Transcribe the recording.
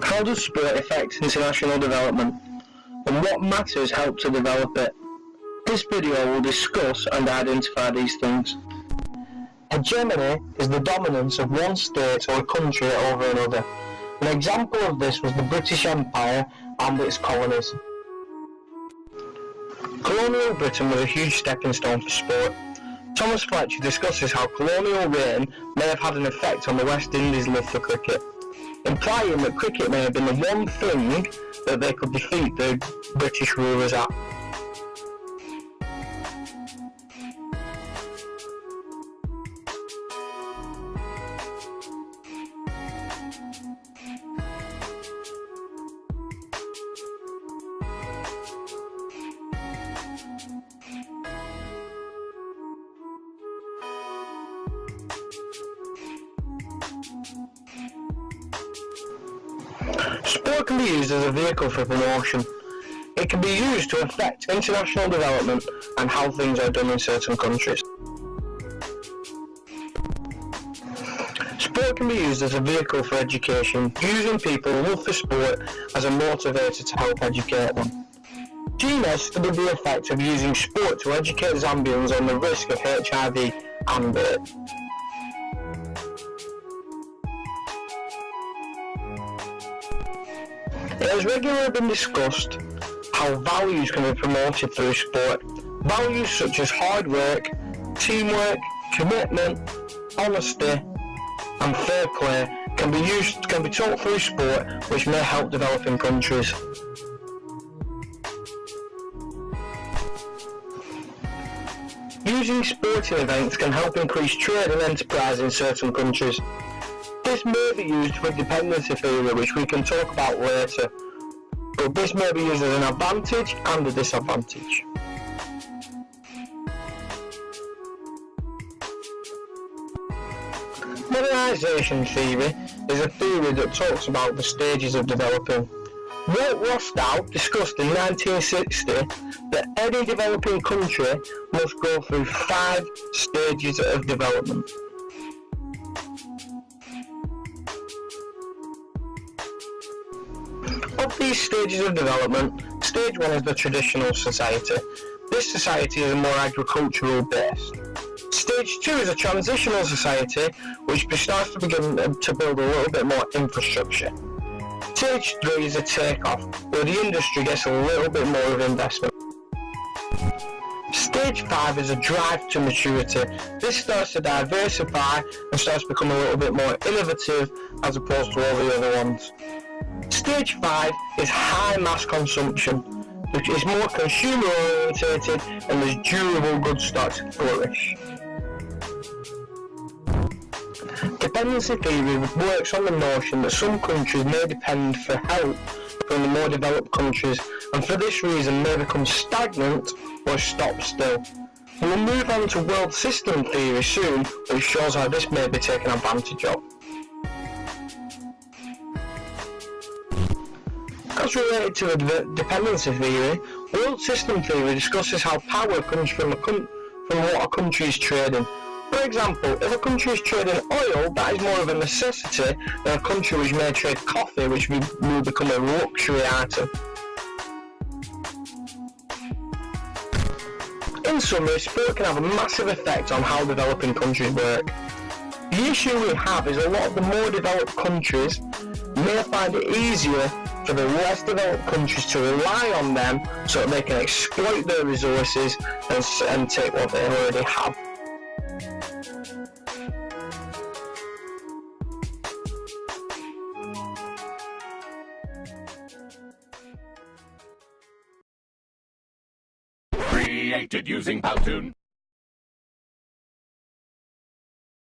How does sport affect international development, and what matters help to develop it? This video will discuss and identify these things. Hegemony is the dominance of one state or a country over another. An example of this was the British Empire and its colonies. Colonial Britain was a huge stepping stone for sport. Thomas Fletcher discusses how colonial reign may have had an effect on the West Indies' love for cricket, implying that cricket may have been the one thing that they could defeat the British rulers at. Sport can be used as a vehicle for promotion. It can be used to affect international development and how things are done in certain countries. Sport can be used as a vehicle for education, using people's love for sport as a motivator to help educate them. GNES studied the effect of using sport to educate Zambians on the risk of HIV and AIDS. It has regularly been discussed how values can be promoted through sport. Values such as hard work, teamwork, commitment, honesty, and fair play can be taught through sport, which may help developing countries. Using sporting events can help increase trade and enterprise in certain countries. This may be used for dependency theory, which we can talk about later, but this may be used as an advantage and a disadvantage. Modernisation theory is a theory that talks about the stages of developing. Walt Rostow discussed in 1960 that any developing country must go through 5 stages of development. Of these stages of development, stage 1 is the traditional society. This society is more agricultural based. Stage 2 is a transitional society, which starts to begin to build a little bit more infrastructure. Stage 3 is a takeoff, where the industry gets a little bit more of investment. Stage 5 is a drive to maturity. This starts to diversify and starts to become a little bit more innovative as opposed to all the other ones. Stage 5 is high mass consumption, which is more consumer orientated and there's durable goods start to flourish. Dependency theory works on the notion that some countries may depend for help from the more developed countries, and for this reason may become stagnant or stop still. We will move on to world system theory soon, which shows how this may be taken advantage of. As related to the dependency theory, world system theory discusses how power comes from what a country is trading. For example, if a country is trading oil, that is more of a necessity than a country which may trade coffee, which will become a luxury item. In summary, sport can have a massive effect on how developing countries work. The issue we have is a lot of the more developed countries may find it easier for the less developed countries to rely on them so that they can exploit their resources and take what they already have. Created using Powtoon.